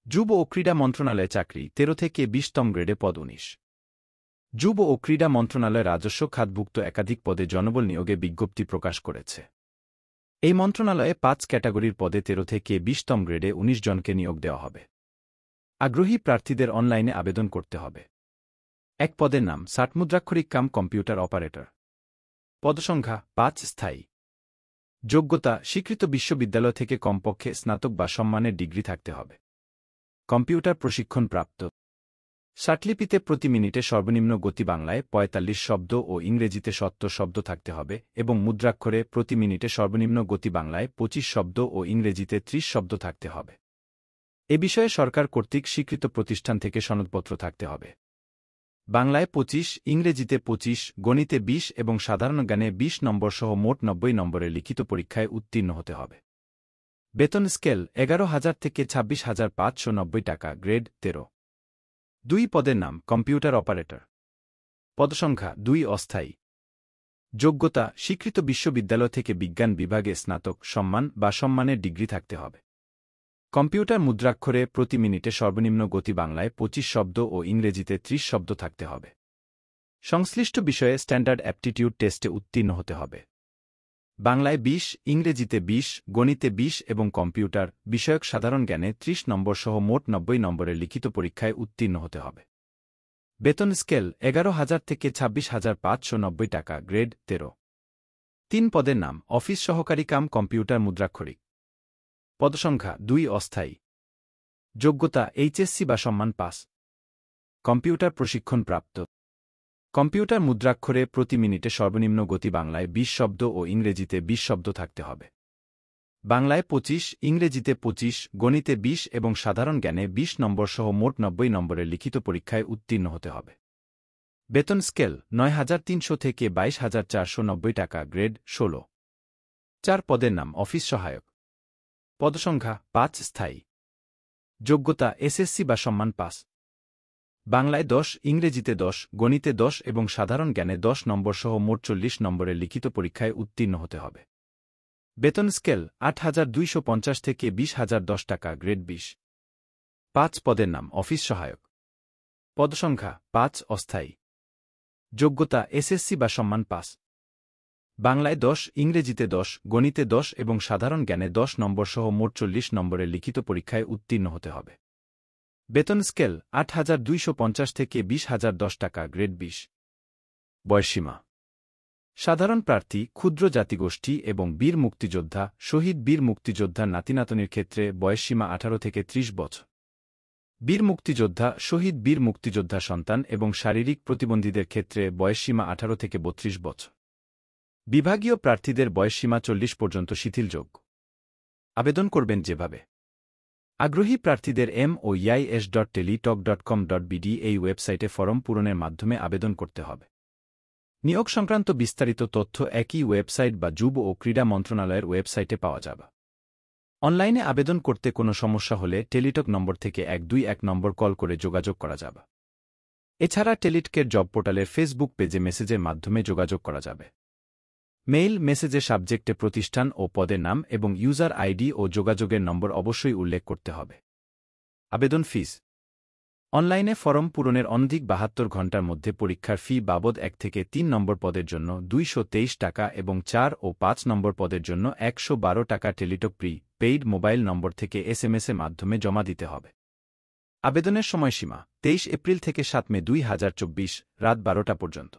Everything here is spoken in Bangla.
যুব ও ক্রীড়া মন্ত্রণালয়ে চাকরি 13 থেকে 20তম গ্রেডে পদ 19। যুব ও ক্রীড়া মন্ত্রণালয় রাজস্ব খাতভুক্ত একাধিক পদে জনবল নিয়োগে বিজ্ঞপ্তি প্রকাশ করেছে। এই মন্ত্রণালয়ে 5 ক্যাটাগরির পদে 13 থেকে 20তম গ্রেডে 19 জনকে নিয়োগ দেওয়া হবে। আগ্রহী প্রার্থীদের অনলাইনে আবেদন করতে হবে। এক পদের নাম ষাটমুদ্রাক্ষরিক কাম কম্পিউটার অপারেটর। পদসংখ্যা 5 স্থায়ী। যোগ্যতা স্বীকৃত বিশ্ববিদ্যালয় থেকে কমপক্ষে স্নাতক বা সম্মানের ডিগ্রি থাকতে হবে। কম্পিউটার প্রশিক্ষণ প্রাপ্ত। ষাটলিপিতে প্রতি মিনিটে সর্বনিম্ন গতি বাংলায় 45 শব্দ ও ইংরেজিতে 70 শব্দ থাকতে হবে এবং মুদ্রাক্ষরে প্রতি মিনিটে সর্বনিম্ন গতি বাংলায় 25 শব্দ ও ইংরেজিতে 30 শব্দ থাকতে হবে। এ বিষয়ে সরকার কর্তৃক স্বীকৃত প্রতিষ্ঠান থেকে সনদপত্র থাকতে হবে। বাংলায় 25, ইংরেজিতে 25, গণিতে 20 এবং সাধারণ জ্ঞানে 20 নম্বর সহ মোট 90 নম্বরের লিখিত পরীক্ষায় উত্তীর্ণ হতে হবে। বেতন স্কেল 11,000 থেকে 26,590 টাকা, গ্রেড 13। 2 পদের নাম কম্পিউটার অপারেটর। পদসংখ্যা 2 অস্থায়ী। যোগ্যতা স্বীকৃত বিশ্ববিদ্যালয় থেকে বিজ্ঞান বিভাগে স্নাতক, সম্মান বা সম্মানের ডিগ্রি থাকতে হবে। কম্পিউটার মুদ্রাক্ষরে প্রতি মিনিটে সর্বনিম্ন গতি বাংলায় 25 শব্দ ও ইংরেজিতে 30 শব্দ থাকতে হবে। সংশ্লিষ্ট বিষয়ে স্ট্যান্ডার্ড অ্যাপটিটিউড টেস্টে উত্তীর্ণ হতে হবে। বাংলায় 20, ইংরেজিতে 20, গণিতে 20 এবং কম্পিউটার বিষয়ক সাধারণ জ্ঞানে 30 নম্বর সহ মোট 90 নম্বরের লিখিত পরীক্ষায় উত্তীর্ণ হতে হবে। বেতন স্কেল 11,000 থেকে 26,590 টাকা, গ্রেড 13। 3 পদের নাম অফিস সহকারী কাম কম্পিউটার মুদ্রাক্ষরিক। পদসংখ্যা 2 অস্থায়ী। যোগ্যতা এইচএসসি বা সম্মান পাস। কম্পিউটার প্রশিক্ষণ প্রাপ্ত। কম্পিউটার মুদ্রাক্ষরে প্রতি মিনিটে সর্বনিম্ন গতি বাংলায় 20 শব্দ ও ইংরেজিতে 20 শব্দ থাকতে হবে। বাংলায় 25, ইংরেজিতে 25, গণিতে 20 এবং সাধারণ জ্ঞানে 20 নম্বর সহ মোট 90 নম্বরের লিখিত পরীক্ষায় উত্তীর্ণ হতে হবে। বেতন স্কেল 9,300 থেকে 22,490 টাকা, গ্রেড 16। 4 পদের নাম অফিস সহায়ক। পদসংখ্যা 5 স্থায়ী। যোগ্যতা এসএসসি বা সম্মান পাস। বাংলায় 10, ইংরেজিতে 10, গণিতে 10 এবং সাধারণ জ্ঞানে 10 নম্বর সহ মোট 40 নম্বরের লিখিত পরীক্ষায় উত্তীর্ণ হতে হবে। বেতন স্কেল 8,250 থেকে 20,010 টাকা, গ্রেড 20। 5 পদের নাম অফিস সহায়ক। পদসংখ্যা 5 অস্থায়ী। যোগ্যতা এসএসসি বা সম্মান পাস। বাংলায় 10, ইংরেজিতে 10, গণিতে 10 এবং সাধারণ জ্ঞানে 10 নম্বর সহ মোট 40 নম্বরের লিখিত পরীক্ষায় উত্তীর্ণ হতে হবে। বেতন স্কেল 8,250 থেকে 20,010 টাকা, গ্রেড 20। বয়সসীমা। সাধারণ প্রার্থী, ক্ষুদ্র জাতিগোষ্ঠী এবং বীর মুক্তিযোদ্ধা, শহীদ বীর মুক্তিযোদ্ধার নাতিনাতনির ক্ষেত্রে বয়সসীমা 18 থেকে 30 বছর। বীর মুক্তিযোদ্ধা, শহীদ বীর মুক্তিযোদ্ধা সন্তান এবং শারীরিক প্রতিবন্ধীদের ক্ষেত্রে বয়সসীমা 18 থেকে 32 বছর। বিভাগীয় প্রার্থীদের বয়সসীমা 40 পর্যন্ত শিথিলযোগ্য। আবেদন করবেন যেভাবে। আগ্রহী প্রার্থীদের mois.teletalk.com.bd এই ওয়েবসাইটে ফরম পূরণের মাধ্যমে আবেদন করতে হবে। নিয়োগ সংক্রান্ত বিস্তারিত তথ্য একই ওয়েবসাইট বা যুব ও ক্রীড়া মন্ত্রণালয়ের ওয়েবসাইটে পাওয়া যাবে। অনলাইনে আবেদন করতে কোনো সমস্যা হলে টেলিটক নম্বর থেকে 121 নম্বর কল করে যোগাযোগ করা যাবে। এছাড়া টেলিটকের জব পোর্টালের ফেসবুক পেজে মেসেজের মাধ্যমে যোগাযোগ করা যাবে। মেইল মেসেজে সাবজেক্টে প্রতিষ্ঠান ও পদের নাম এবং ইউজার আইডি ও যোগাযোগের নম্বর অবশ্যই উল্লেখ করতে হবে। আবেদন ফিস। অনলাইনে ফরম পূরণের অনধিক 72 ঘণ্টার মধ্যে পরীক্ষার ফি বাবদ 1 থেকে 3 নম্বর পদের জন্য 223 টাকা এবং 4 ও 5 নম্বর পদের জন্য 112 টাকা টেলিটক পেইড মোবাইল নম্বর থেকে এসএমএসের মাধ্যমে জমা দিতে হবে। আবেদনের সময়সীমা 23 এপ্রিল থেকে 7 মে 2024, রাত 12টা পর্যন্ত।